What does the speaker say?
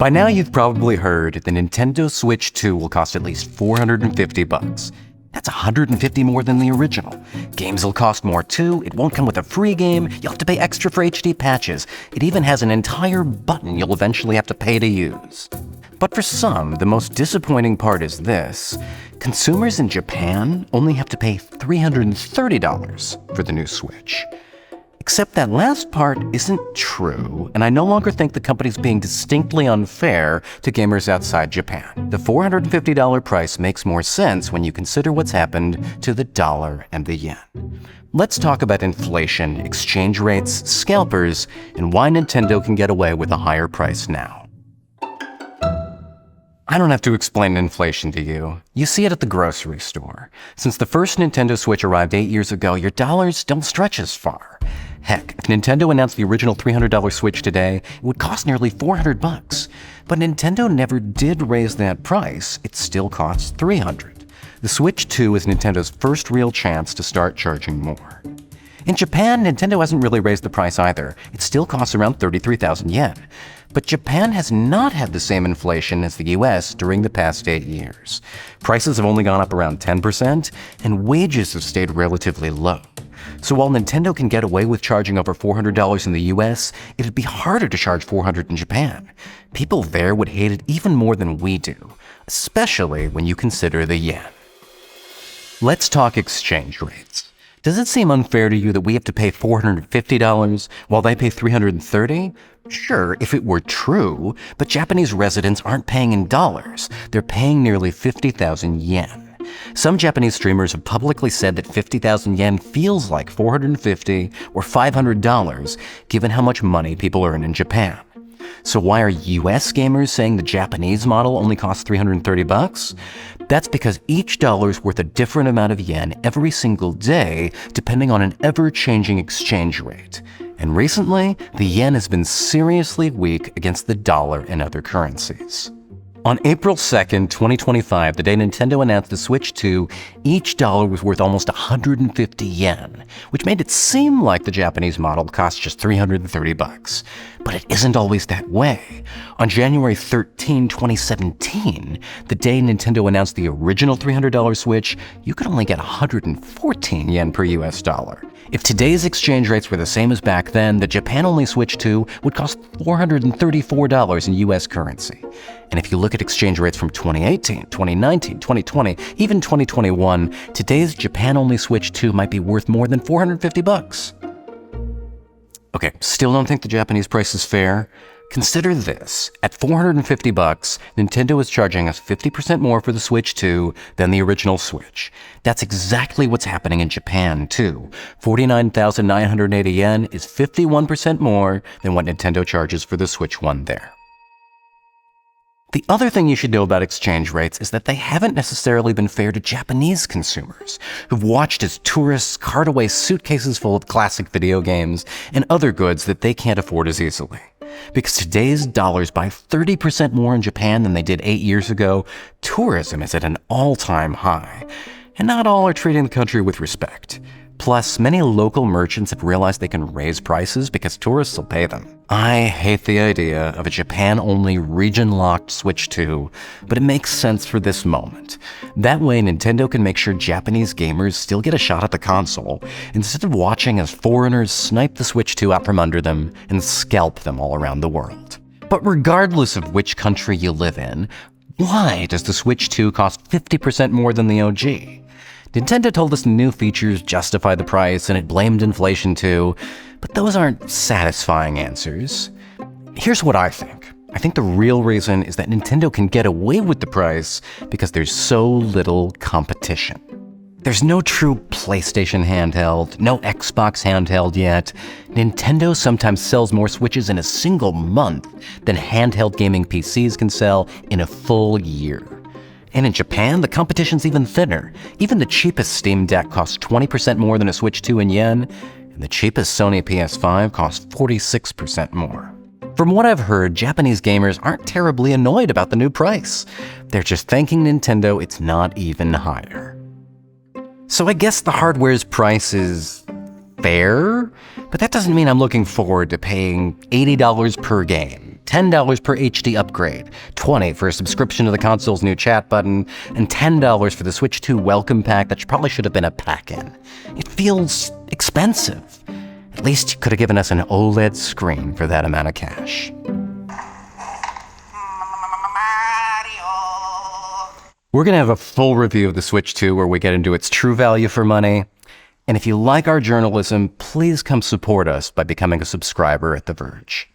By now you've probably heard the Nintendo Switch 2 will cost at least $450. That's $150 more than the original. Games will cost more too. It won't come with a free game. You'll have to pay extra for HD patches. It even has an entire button you'll eventually have to pay to use. But for some, the most disappointing part is this. Consumers in Japan only have to pay $330 for the new Switch. Except that last part isn't true, and I no longer think the company's being distinctly unfair to gamers outside Japan. The $450 price makes more sense when you consider what's happened to the dollar and the yen. Let's talk about inflation, exchange rates, scalpers, and why Nintendo can get away with a higher price now. I don't have to explain inflation to you. You see it at the grocery store. Since the first Nintendo Switch arrived 8 years ago, your dollars don't stretch as far. Heck, if Nintendo announced the original $300 Switch today, it would cost nearly $400. But Nintendo never did raise that price. It still costs $300. The Switch 2 is Nintendo's first real chance to start charging more. In Japan, Nintendo hasn't really raised the price either. It still costs around 33,000 yen. But Japan has not had the same inflation as the US during the past 8 years. Prices have only gone up around 10%, and wages have stayed relatively low. So while Nintendo can get away with charging over $400 in the US, it'd be harder to charge $400 in Japan. People there would hate it even more than we do, especially when you consider the yen. Let's talk exchange rates. Does it seem unfair to you that we have to pay $450 while they pay $330? Sure, if it were true, but Japanese residents aren't paying in dollars. They're paying nearly 50,000 yen. Some Japanese streamers have publicly said that 50,000 yen feels like $450 or $500, given how much money people earn in Japan. So why are US gamers saying the Japanese model only costs $330? That's because each dollar's worth a different amount of yen every single day, depending on an ever-changing exchange rate. And recently, the yen has been seriously weak against the dollar and other currencies. On April 2nd, 2025, the day Nintendo announced the Switch 2, each dollar was worth almost 150 yen, which made it seem like the Japanese model cost just $330. But it isn't always that way. On January 13, 2017, the day Nintendo announced the original $300 Switch, you could only get 114 yen per US dollar. If today's exchange rates were the same as back then, the Japan-only Switch 2 would cost $434 in US currency. And if you look at exchange rates from 2018, 2019, 2020, even 2021, today's Japan-only Switch 2 might be worth more than $450. Okay, still don't think the Japanese price is fair? Consider this. At $450, Nintendo is charging us 50% more for the Switch 2 than the original Switch. That's exactly what's happening in Japan, too. 49,980 yen is 51% more than what Nintendo charges for the Switch 1 there. The other thing you should know about exchange rates is that they haven't necessarily been fair to Japanese consumers, who've watched as tourists cart away suitcases full of classic video games and other goods that they can't afford as easily. Because today's dollars buy 30% more in Japan than they did 8 years ago, tourism is at an all-time high, and not all are treating the country with respect. Plus, many local merchants have realized they can raise prices because tourists will pay them. I hate the idea of a Japan-only region-locked Switch 2, but it makes sense for this moment. That way, Nintendo can make sure Japanese gamers still get a shot at the console, instead of watching as foreigners snipe the Switch 2 out from under them and scalp them all around the world. But regardless of which country you live in, why does the Switch 2 cost 50% more than the OG? Nintendo told us new features justify the price, and it blamed inflation too, but those aren't satisfying answers. Here's what I think. I think the real reason is that Nintendo can get away with the price because there's so little competition. There's no true PlayStation handheld, no Xbox handheld yet. Nintendo sometimes sells more Switches in a single month than handheld gaming PCs can sell in a full year. And in Japan, the competition's even thinner. Even the cheapest Steam Deck costs 20% more than a Switch 2 in yen, and the cheapest Sony PS5 costs 46% more. From what I've heard, Japanese gamers aren't terribly annoyed about the new price. They're just thanking Nintendo it's not even higher. So I guess the hardware's price is fair, but that doesn't mean I'm looking forward to paying $80 per game. $10 per HD upgrade, $20 for a subscription to the console's new chat button, and $10 for the Switch 2 welcome pack that probably should have been a pack-in. It feels expensive. At least you could have given us an OLED screen for that amount of cash. We're going to have a full review of the Switch 2 where we get into its true value for money. And if you like our journalism, please come support us by becoming a subscriber at The Verge.